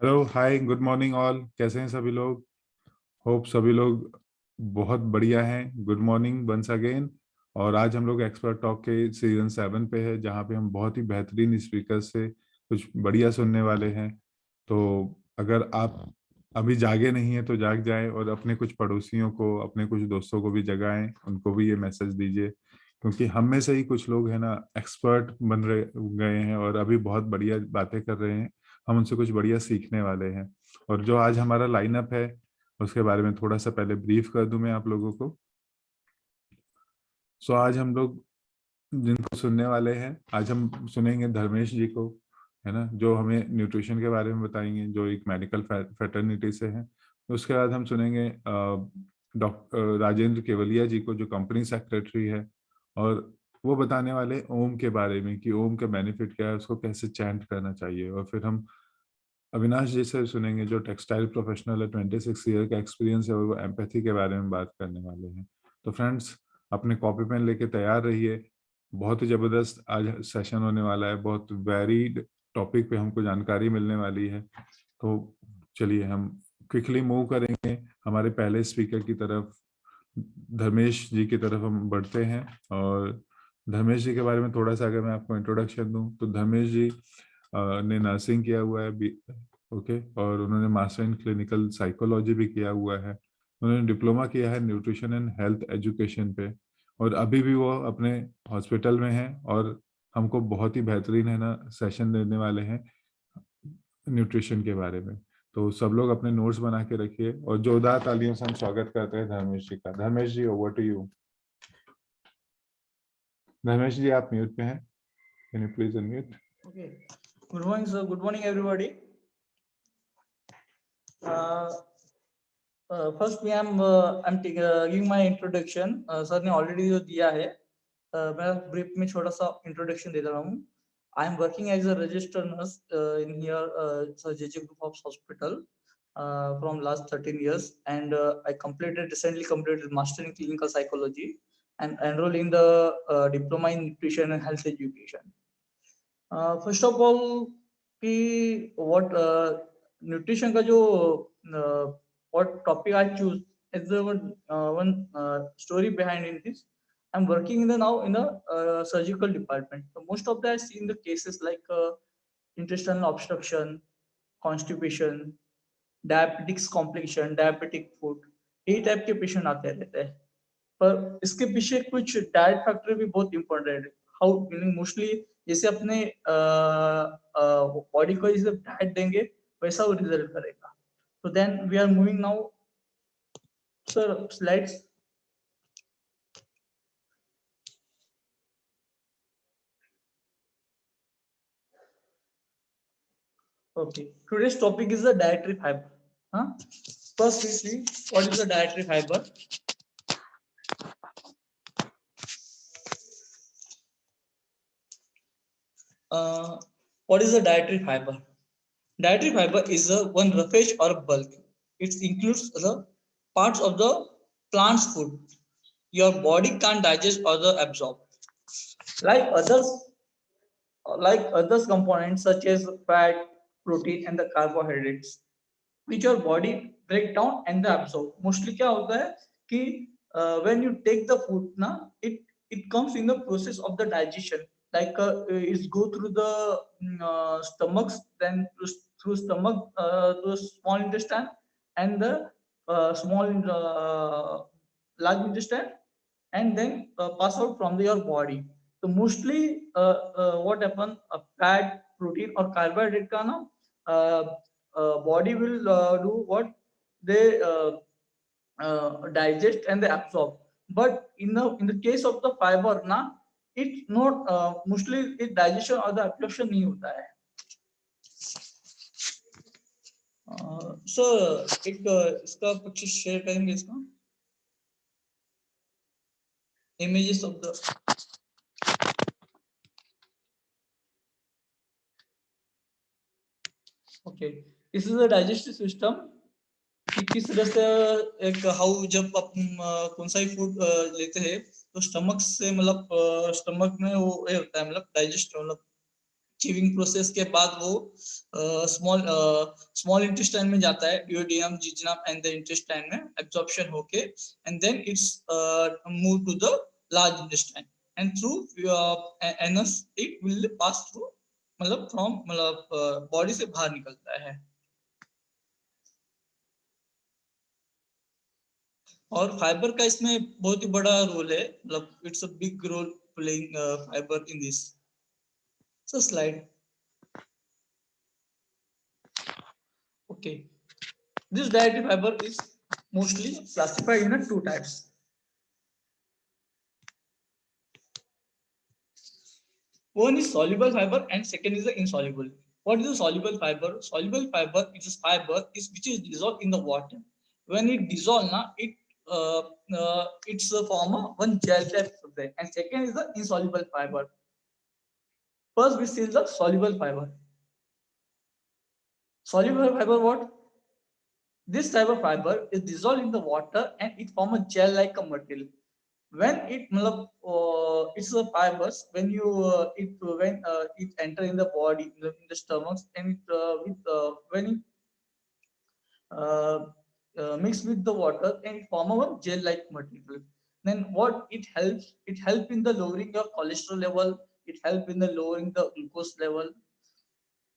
Hello hi good morning all. कैसे हैं सभी लोग? होप सभी लोग बहुत बढ़िया हैं। Good morning once again. और आज हम लोग एक्सपर्ट टॉक के सीजन 7 पे है, जहाँ पे हम बहुत ही बेहतरीन स्पीकर से कुछ बढ़िया सुनने वाले हैं। तो अगर आप अभी जागे नहीं हैं तो जाग जाएं और अपने कुछ पड़ोसियों को, अपने कुछ दोस्तों को भी जगाएं, उनको भी ये मैसेज दीजिए, क्योंकि हम में से ही कुछ लोग हैं ना एक्सपर्ट बन रहे गए हैं और अभी बहुत बढ़िया बातें कर रहे हैं। हम उनसे कुछ बढ़िया सीखने वाले हैं। और जो आज हमारा लाइनअप है उसके बारे में थोड़ा सा पहले ब्रीफ कर दूं मैं आप लोगों को। सो आज हम लोग जिनको सुनने वाले हैं, आज हम सुनेंगे धर्मेश जी को, है ना, जो हमें न्यूट्रिशन के बारे में बताएंगे, जो एक मेडिकल फैटर्निटी से हैं। उसके बाद हम सुनेंगे डॉक्टर राजेंद्र केवलिया जी को, जो कंपनी सेक्रेटरी है, और वो बताने वाले ओम के बारे में कि ओम का बेनिफिट क्या है, उसको कैसे चैंट करना चाहिए। और फिर हम अविनाश जी से सुनेंगे, जो टेक्सटाइल प्रोफेशनल है, 26 ईयर का एक्सपीरियंस है, और वो एम्पैथी के बारे में बात करने वाले हैं। तो फ्रेंड्स, अपने कॉपी पेन लेके तैयार रहिए। बहुत ही ज़बरदस्त आज सेशन होने वाला है। बहुत वेरीड टॉपिक पे हमको जानकारी मिलने वाली है। तो चलिए हम क्विकली मूव करेंगे हमारे पहले स्पीकर की तरफ, धर्मेश जी की तरफ हम बढ़ते हैं। और धर्मेश जी के बारे में थोड़ा सा अगर मैं आपको इंट्रोडक्शन दूं, तो धर्मेश जी ने नर्सिंग किया हुआ है, ओके, और उन्होंने मास्टर इन क्लिनिकल साइकोलॉजी भी किया हुआ है। उन्होंने डिप्लोमा किया है न्यूट्रिशन एंड हेल्थ एजुकेशन पे, और अभी भी वो अपने हॉस्पिटल में हैं और हमको बहुत ही बेहतरीन, है ना, सेशन देने वाले हैं न्यूट्रिशन के बारे में। तो सब लोग अपने नोट्स बना के रखिए और जोरदार तालियों से हम स्वागत करते हैं धर्मेश जी का। धर्मेश जी, ओवर टू यू। धर्मेश जी, आप म्यूट पे हैं, can you please unmute? Okay. Good morning, sir. Good morning, everybody. Uh, First, giving my introduction. Sir ने already जो दिया है, मैं brief में छोटा सा introduction दे रहा हूँ. I am working as a registered nurse in here, JJ Group of Hospital, from last 13 years, and I recently completed master in clinical psychology and enrolled in the diploma in nutrition and health education. First of all कि what nutrition का जो what topic I choose is one story behind in this. I'm working in the now in the surgical department. So most of the I see in the cases like intestinal obstruction, constipation, diabetics complication, diabetic food, ये type के patient आते रहते हैं. पर इसके पीछे कुछ diet factor भी बहुत इंपॉर्टेंट है. हाउ मीनिंग मोस्टली जैसे अपने बॉडी को जैसे डाइट देंगे वैसा वो रिजल्ट करेगा. तो then we are moving now sir slides. Okay, today's topic is the dietary fiber. Huh? First we see what is the dietary fiber. What is the dietary fiber? Dietary fiber is a one roughage or bulk. It includes the parts of the plant's food your body can't digest or the absorb, like others components such as fat, protein, and the carbohydrates, which your body break down and the absorb. Mostly क्या होता है कि when you take the food ना, it comes in the process of the digestion, like it go through the stomachs, then through stomach to small intestine, and the small large intestine, and then pass out from your body. So mostly what happen, fat, protein or carbohydrate का ना body will do what they digest and they absorb. But in the case of the fiber ना, it's not mostly it digestion or the absorption नहीं होता है. So एक इसका picture share करेंगे, इसका images of the. Okay, this is the digestive system कि किस तरह से एक हाउ जब आप कौन सा ही फूड लेते हैं तो स्टमक से मतलब स्टमक में वो ये होता है, मतलब डाइजेस्ट मतलब चीविंग प्रोसेस के बाद वो स्मॉल इंटेस्टाइन में जाता है, duodenum, jejunum and the intestine में absorption होके, and then it's moved to the large intestine and through anus it will pass through, मतलब from बॉडी से बाहर निकलता है। और फाइबर का इसमें बहुत ही बड़ा रोल है, मतलब it's a big role playing fibre in this. So slide. Okay, this dietary fiber is mostly classified in two types. One is soluble fiber and second is the insoluble. What is a soluble fiber? Soluble fiber is a fiber which is dissolved in the water. When it dissolves, it's a form of one gel type substance. And second is the insoluble fiber. First we see the soluble fiber. Soluble fiber what? This type of fiber is dissolved in the water and it forms a gel-like material. When it it's a fibers when you it enter in the body, in the stomach, and when it mix with the water and it form a gel-like material. Then what it helps? It help in the lowering your cholesterol level. It help in the lowering the glucose level.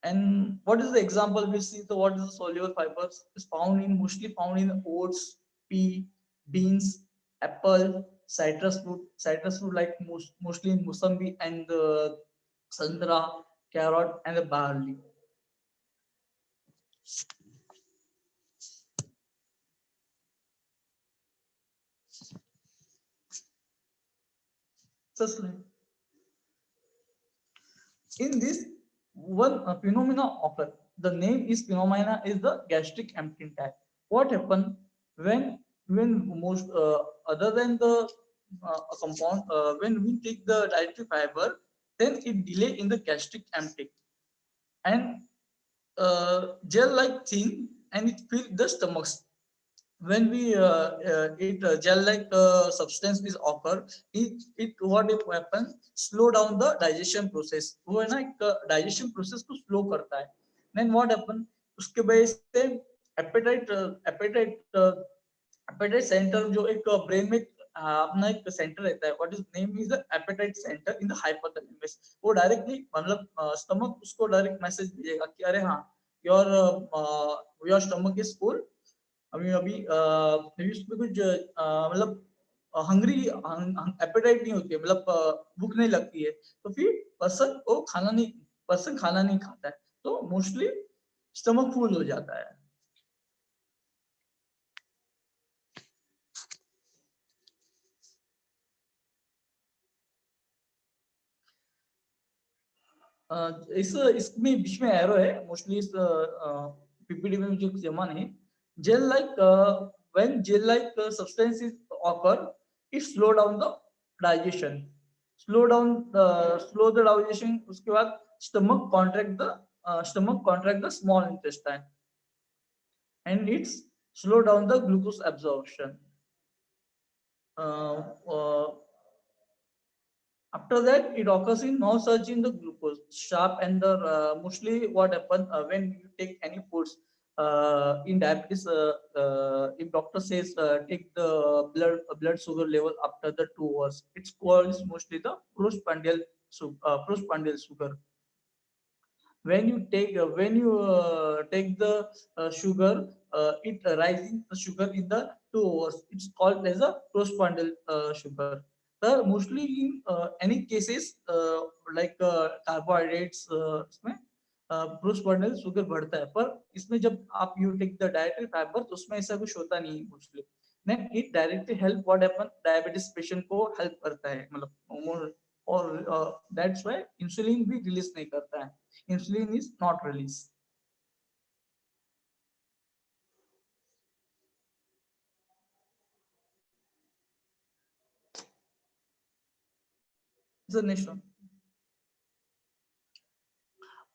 And what is the example we see? So what is the soluble fibers? Is mostly found in oats, pea, beans, apple, citrus fruit like mostly in musambi and the sandra, carrot, and the barley. In this one phenomena occur. The name is phenomena is the gastric emptying type. What happen when most other than the compound when we take the dietary fiber, then it delay in the gastric emptying and gel-like thing and it fill the stomachs. When we eat gel-like substance is occur, it what it happen? Slow down the digestion process. वो है ना एक digestion process को slow करता है. Then what happen? उसके वजह से appetite center जो एक brain में अपना एक सेंटर रहता है. What is name is the appetite center in the hypothalamus. वो directly मतलब stomach उसको direct message भेजेगा कि अरे हाँ your stomach is full. अभी उसमें कुछ मतलब हंग्री एपेटाइट नहीं होती है, मतलब भूख नहीं लगती है, तो फिर पर्सन खाना नहीं खाता है, तो मोस्टली स्टमक फुल हो जाता है। इसमें बीच में एरो है, मोस्टली इस पीपीटी में जो जमा नहीं। Gel like when gel like substance is occur, it slow down the digestion, slow the digestion. उसके बाद stomach contract the small intestine and it's slow down the glucose absorption. After that, it occurs in no surge in the glucose, sharp, and the mostly what happens when you take any foods in diabetes. If doctor says take the blood sugar level after the 2 hours, it's called mostly the postprandial sugar. When you take the sugar, it rising the sugar in the 2 hours. It's called as a postprandial sugar. Mostly in any cases like carbohydrates इसमें postprandial sugar बढ़ता है, पर इसमें जब आप you take the dietary fiber तो उसमें ऐसा कुछ होता नहीं है mostly. Then it directly help what happen diabetes patient को help करता है, मतलब और that's why insulin भी release नहीं करता है. Insulin is not released. The next one.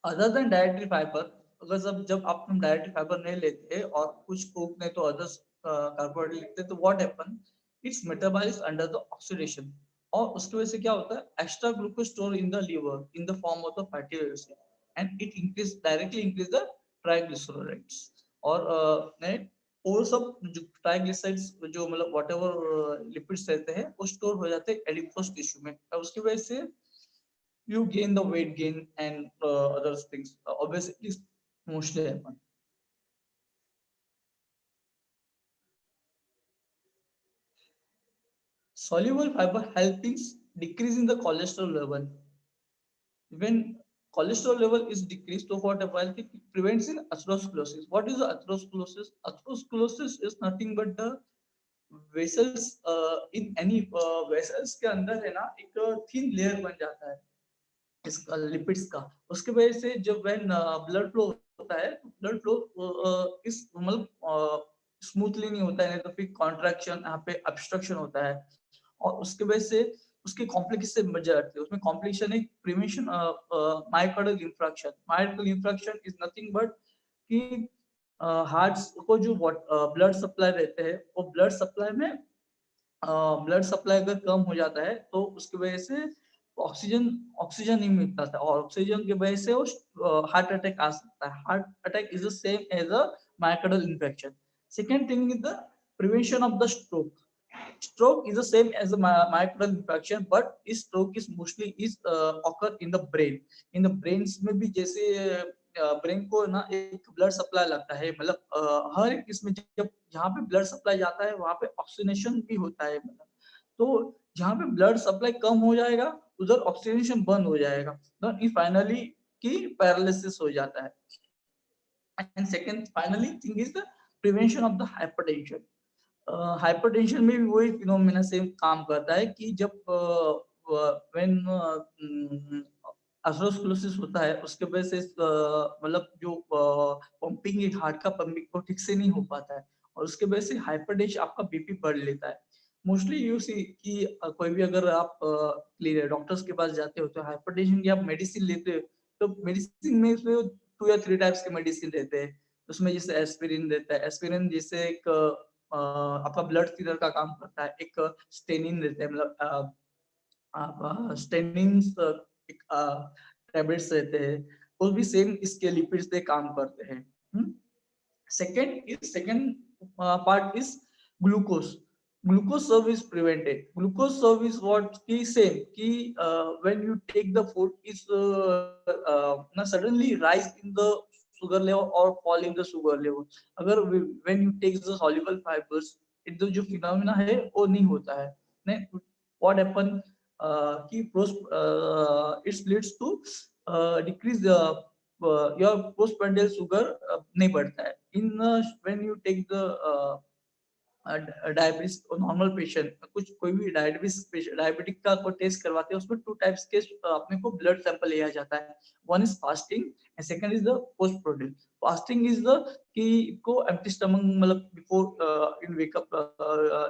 Other than dietary fiber, अगर जब आप dietary fiber नहीं लेते और कुछ cook नहीं तो others carbohydrate लेते तो what happen? It's metabolized under the oxidation. और उसकी वजह से क्या होता है, extra glucose store in the liver in the form of the fatty acid and it directly increase the triglycerides. और वो सब जो ट्राइग्लिसराइड्स जो मतलब व्हाटएवर लिपिड्स रहते हैं वो स्टोर हो जाते हैं एडिपोज टिश्यू में, और उसकी वजह से you gain the weight gain and other things. Obesity is mostly happen. Soluble fiber helping decreasing the cholesterol level. When cholesterol level is decreased, so what happens? It prevents in atherosclerosis. What is the atherosclerosis? Atherosclerosis is nothing but the vessels in any vessels के अंदर है ना एक thin layer बन जाता है इस lipids का। उसके वजह से जब व्हेन ब्लड फ्लो होता है तो ब्लड फ्लो इस मतलब स्मूथली नहीं होता है, नहीं तो फिर कॉन्ट्रैक्शन यहाँ पे ऑब्स्ट्रक्शन होता है, और उसके वजह से उसकी कॉम्प्लिकेशन बढ़ जाती है। उसमें कॉम्प्लिकेशन एक prevention myocardial infraction. Myocardial infraction is nothing but कि हार्ट को जो ब्लड सप्लाई रहते हैं वो ब्लड सप्लाई में ब्लड सप्लाई अगर कम हो जाता है तो उसकी वजह से ऑक्सीजन ऑक्सीजन नहीं मिलता था, और ऑक्सीजन की वजह से वो हार्ट अटैक आ सकता है। Heart attack is the same as a myocardial infection. Second thing is the prevention of the stroke. Stroke is the same as a myocardial infarction, but is stroke is mostly is occur in the brain. In the brains में भी जैसे brain को ना एक blood supply लगता है, मतलब हर एक इसमें जब जहाँ पे ब्लड सप्लाई जाता है वहाँ पे ऑक्सीजनेशन भी होता है, मतलब तो जहाँ पे ब्लड सप्लाई कम हो जाएगा उधर ऑक्सीजनेशन बंद हो जाएगा, तो फाइनली की पैरालिसिस हो जाता है। And second finally thing is the prevention of the hypertension. Hypertension में भी वही फिनोमेना सेम काम करता है कि जब व्हेन एथेरोस्क्लेरोसिस होता है उसके वजह से मतलब जो पंपिंग हार्ट का पंपिंग को ठीक से नहीं हो पाता है, और उसके वजह से हाइपरटेंशन आपका बीपी बढ़ लेता है। मोस्टली यू सी कि कोई भी अगर आप डॉक्टर्स के पास जाते हो तो हाइपरटेंशन की आप मेडिसिन लेते हो, तो मेडिसिन में 2 या 3 टाइप्स के मेडिसिन रहते हैं। उसमें जैसे एस्पिरिन रहता है, एस्पिरिन जिससे एक आपका ब्लड थिनर का काम करता है, एक स्टेनिन रहता है, मतलब आप स्टेनिन एक टैबलेट्स रहते हैं, वो भी सेम इसके लिपिड्स पे काम करते हैं। Second part is glucose. Glucose serve is prevented. Glucose serve is what ki same ki when you take the food is na suddenly rise in the sugar level or fall in the sugar level. अगर when you take the soluble fibers it जो phenomena है वो नहीं होता है। नहीं, what happen कि it leads to decrease your postprandial sugar नहीं बढ़ता है। In when you take the diabetes normal patient, कुछ कोई भी डायबिटिक का कोई टेस्ट करवाते हैं उसमें 2 टाइप्स के अपने को ब्लड सैंपल लिया जाता है। One is fasting and second is the post protein. Fasting is the कि को एम्प्टी स्टमक मतलब before in wake up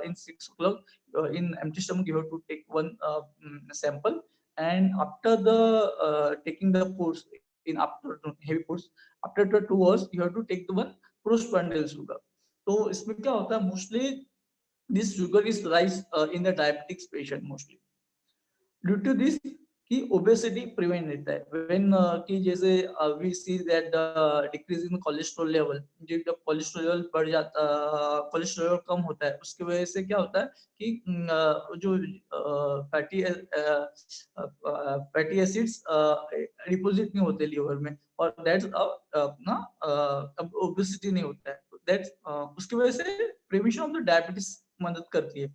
in 6 o'clock in empty stomach you have to take one sample, and after the taking the foods in after heavy foods after the 2 hours you have to take the one postprandial sugar। तो इसमें क्या होता है mostly this sugar is rise in the diabetics patient mostly due to this कि obesity prevent रहता है। When कि जैसे we see that decrease in cholesterol level, जब कोलेस्ट्रॉल लेवल बढ़ जाता कोलेस्ट्रॉल लेवल कम होता है उसकी वजह से क्या होता है कि जो फैटी एसिड्स डिपॉजिट नहीं होते लीवर में, और दैट्स अपना ओबेसिटी नहीं होता है, दैट्स उसकी वजह से प्रिवेंशन ऑफ द डायबिटीज मदद करती है।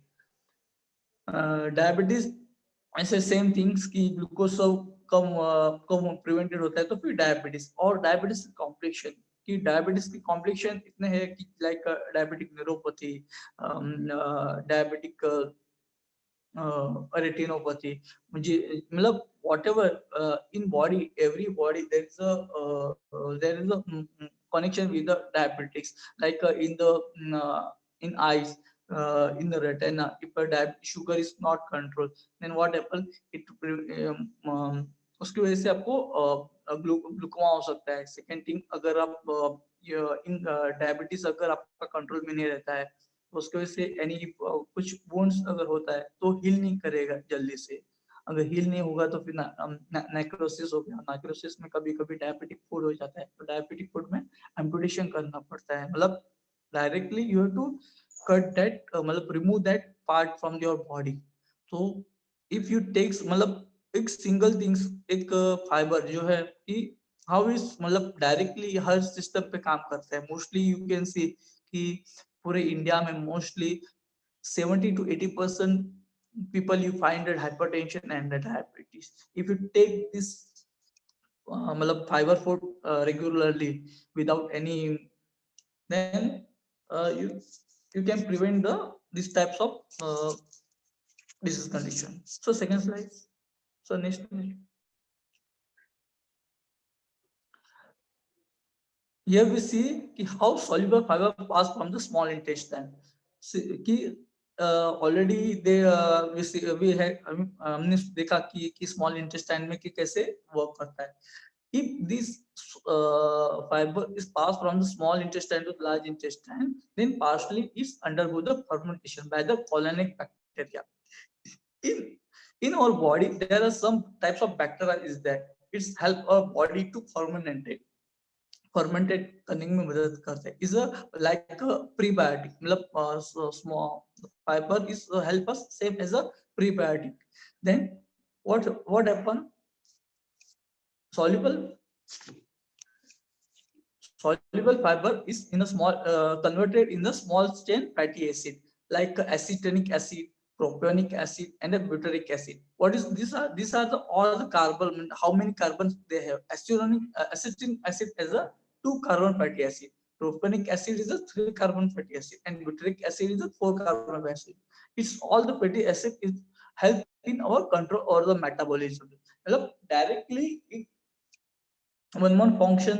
डायबिटीज ऐसे सेम थिंग्स की ग्लूकोज कम कम प्रिवेंटेड होता है तो फिर डायबिटीज, और डायबिटीज कॉम्प्लिकेशन कि डायबिटीज की कॉम्प्लिकेशन इतने हैं कि like diabetic neuropathy, diabetic retinopathy, मुझे मतलब whatever in body every body there is a connection with the diabetics, like in the in eyes, in the retina, if a sugar is not controlled then what happens it उसकी वजह से आपको glaucoma हो सकता है। Second thing अगर आप in diabetes अगर आपका कंट्रोल में नहीं रहता है उसकी वजह से एनी कुछ वुंड्स अगर होता है तो हील नहीं करेगा जल्दी से। अगर हील नहीं होगा तो फिर नेक्रोसिस हो गया। नेक्रोसिस में कभी कभी डायबिटिक फूड हो जाता है, तो डायबिटिक फूड में एम्पुटेशन करना पड़ता है, मतलब directly you have to cut that, मतलब remove that part from your body. तो इफ यू टेक्स, मतलब एक सिंगल थिंग्स, एक फाइबर जो है कि हाउ इज, मतलब डायरेक्टली हर सिस्टम पे काम करता है। मोस्टली यू कैन सी कि पूरे इंडिया में mostly 70 to 80% people you find that hypertension and that diabetes. If you take this matlab fiber food regularly without any, then you can prevent these types of disease condition. So second slide. So next slide. Here we see कि how soluble fiber pass from the small intestine. कि already they we है, हमने देखा कि small intestine में कि कैसे work करता है। If this fiber is passed from the small intestine to the large intestine, then partially is undergo the fermentation by the colonic bacteria. In our body, there are some types of bacteria is that it's help our body to fermented करने में मदद करता है। Is a like a prebiotic, मतलब small fiber is help us same as a prebiotic. Then what happen? Soluble fiber is in a small converted in the small chain fatty acid like acetonic acid, propionic acid, and a butyric acid. What is these are the all the carbon, how many carbons they have. Acetonic acid is a 2 carbon fatty acid, propionic acid is a 3 carbon fatty acid, and butyric acid is a 4 carbon fatty acid. It's all the fatty acid is help in our control or the metabolism. मतलब directly one function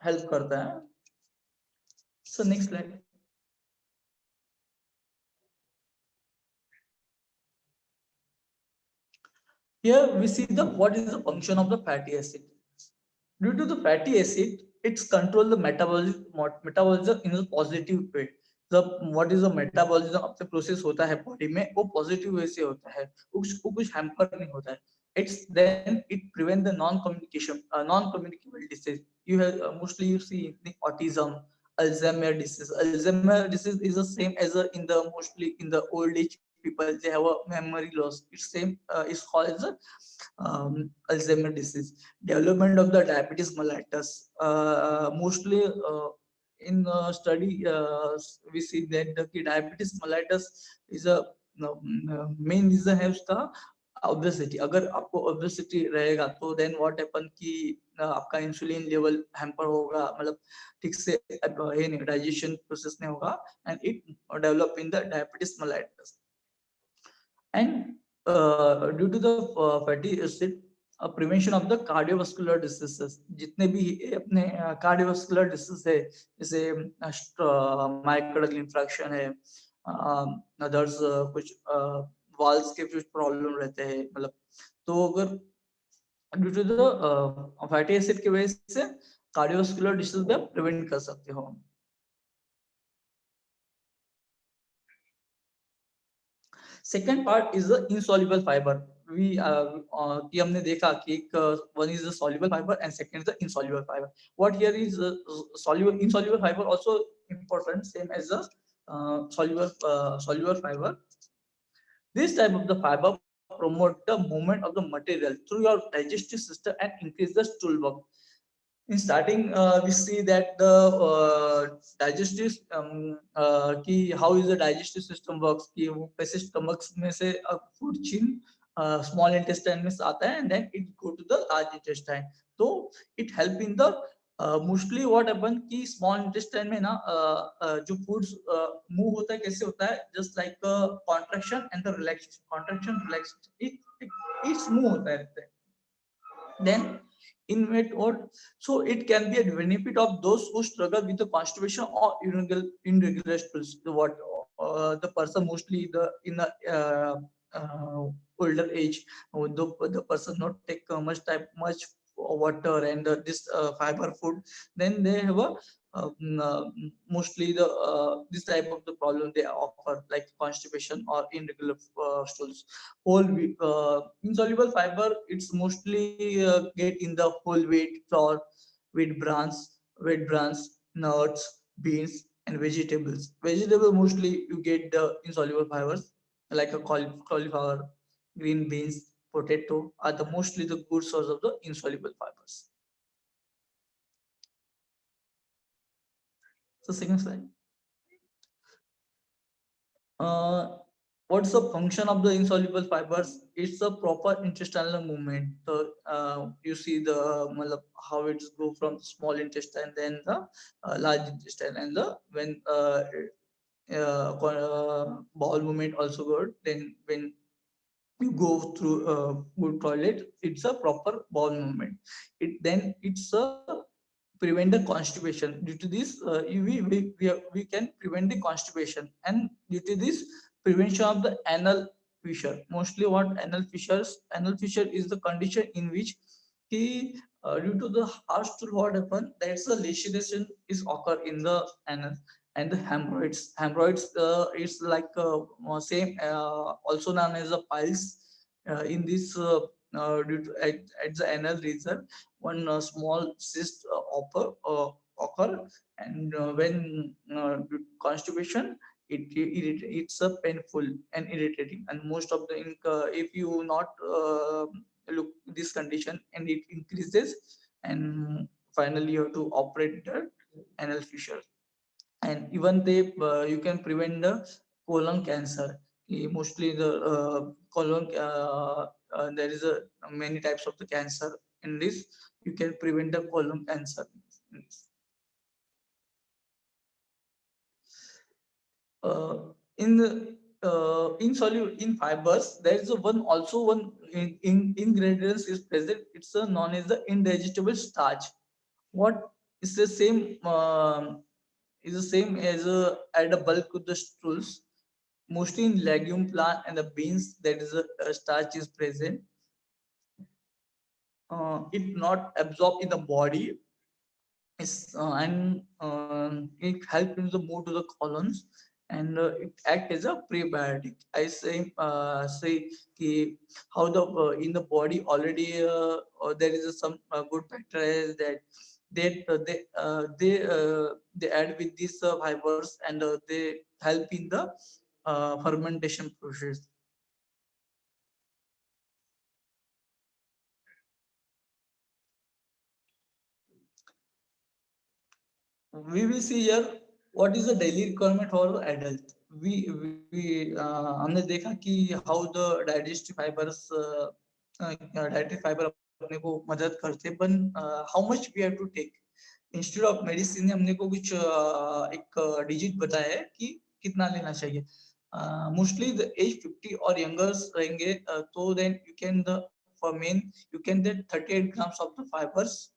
help करता है। So next slide. Here we see what is the function of the fatty acid. Due to the fatty acid, it's control the metabolism in a positive way. What is the metabolism of the process होता है body में, वो positive way से होता है, कुछ hamper नहीं होता है। Then it prevent the non-communicable disease. You have mostly you see in autism, Alzheimer disease. Alzheimer disease is the same as in the mostly in the old age people, they have a memory loss. It's same is called as Alzheimer disease. Development of the diabetes mellitus. Mostly in study we see that the diabetes mellitus is a main reason है उसका obesity. अगर आपको obesity रहेगा तो then what happen कि आपका insulin level hamper होगा, मतलब ठीक से डाइजेशन प्रोसेस नहीं होगा, and it develop in the diabetes mellitus. And due to the fatty acid, prevention of the cardiovascular diseases, जितने भी अपने cardiovascular disease है, जैसे माइक्रोडल इंफ्रैक्शन है, अदर्स कुछ वाल्व्स के कुछ प्रॉब्लम रहते हैं, मतलब तो अगर due to the fatty acid की वजह से कार्डियोवास्कुलर डिसीज में प्रिवेंट कर सकते हो। Second part is the insoluble fiber. कि हमने देखा कि one is the soluble fiber and second is the insoluble fiber. What here is insoluble fiber also important, same as the soluble fiber. This type of the fiber promote the movement of the material through your digestive system and increase the stool work. In starting, we see that the digestive कि how is the digestive system works, कि वो कैसे stomach में से food chain small intestine में से आता है and then it go to the large intestine. तो it help in the mostly what happen कि small intestine में ना जो foods move होता है, कैसे होता है, just like contraction and the relaxation, contraction relaxation, it's move होता है। Then in what, so it can be a benefit of those who struggle with the constipation or irregular stools. What the person mostly in the older age, the person not take much water and this fiber food, then they have a mostly the this type of the problem they occur, like constipation or irregular stools. Insoluble fiber, it's mostly get in the whole wheat flour, wheat bran, nuts, beans, and vegetables. Vegetable mostly you get the insoluble fibers like a cauliflower, green beans, potato are the mostly the good source of the insoluble fibers. So second slide. What's the function of the insoluble fibers? It's a proper intestinal movement. So you see the how it's go from the small intestine, then the large intestine, and the when bowel movement also good. Then when you go through good toilet, it's a proper bowel movement. It's a prevent the constipation. Due to this, we can prevent the constipation, and due to this, prevention of the anal fissure. Mostly, what anal fissure is the condition in which due to the harsh stool, what happen? That's the laceration is occur in the anal, and the hemorrhoids. Hemorrhoids is like same, also known as the piles. In this, due to, at the anal region, one small cyst occur, and when constipation, it's a painful and irritating, and most of the if you not look this condition, and it increases, and finally you have to operate the anal fissure. And even they you can prevent the colon cancer. Mostly the colon there is a many types of the cancer. In this, you can prevent the colon cancer. In the in fibers, there is one ingredients is present. It's known as the indigestible starch. What is the same? Is the same as at a bulk of the stools. Mostly in legume plant and the beans, that is a starch is present. It not absorbed in the body, and it helps in the move to the colons, and it act as a prebiotic. I say how the in the body already there is some good bacteria that they add with these fibers, and they help in the fermentation process. We will see here what is the daily requirement for the adult. हमने देखा कि how the digestive fibers dietary fiber अपने को मदद करते हैं, but how much we have to take. Institute of medicine ने हमने को कुछ एक डिजिट बताया है कि कितना लेना चाहिए. Mostly the age 50 or younger रहेंगे, तो then you can for men you can get 38 grams of the fibers,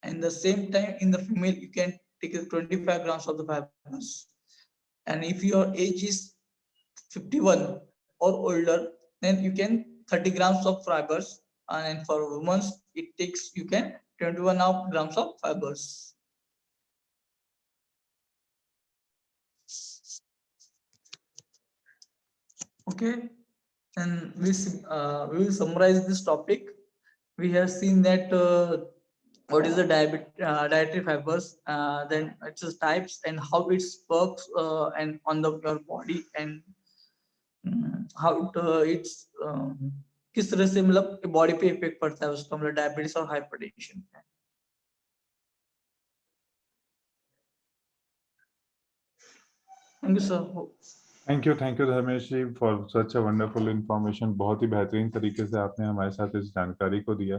and the same time in the female you can take 25 grams of the fibers. And if your age is 51 or older, then you can 30 grams of fibers, and for women it takes you can 21 grams of fibers. Okay, and we will summarize this topic. We have seen that what is the dietary fibers, then its types and how it works, and on your body, and how it's किस तरह से मतलब body पे effect पड़ता है उसका, मतलब diabetes और hypertension. Thank you sir. Thank you Dharmesh ji for such a wonderful information. बहुत ही बेहतरीन तरीके से आपने हमारे साथ इस जानकारी को दिया.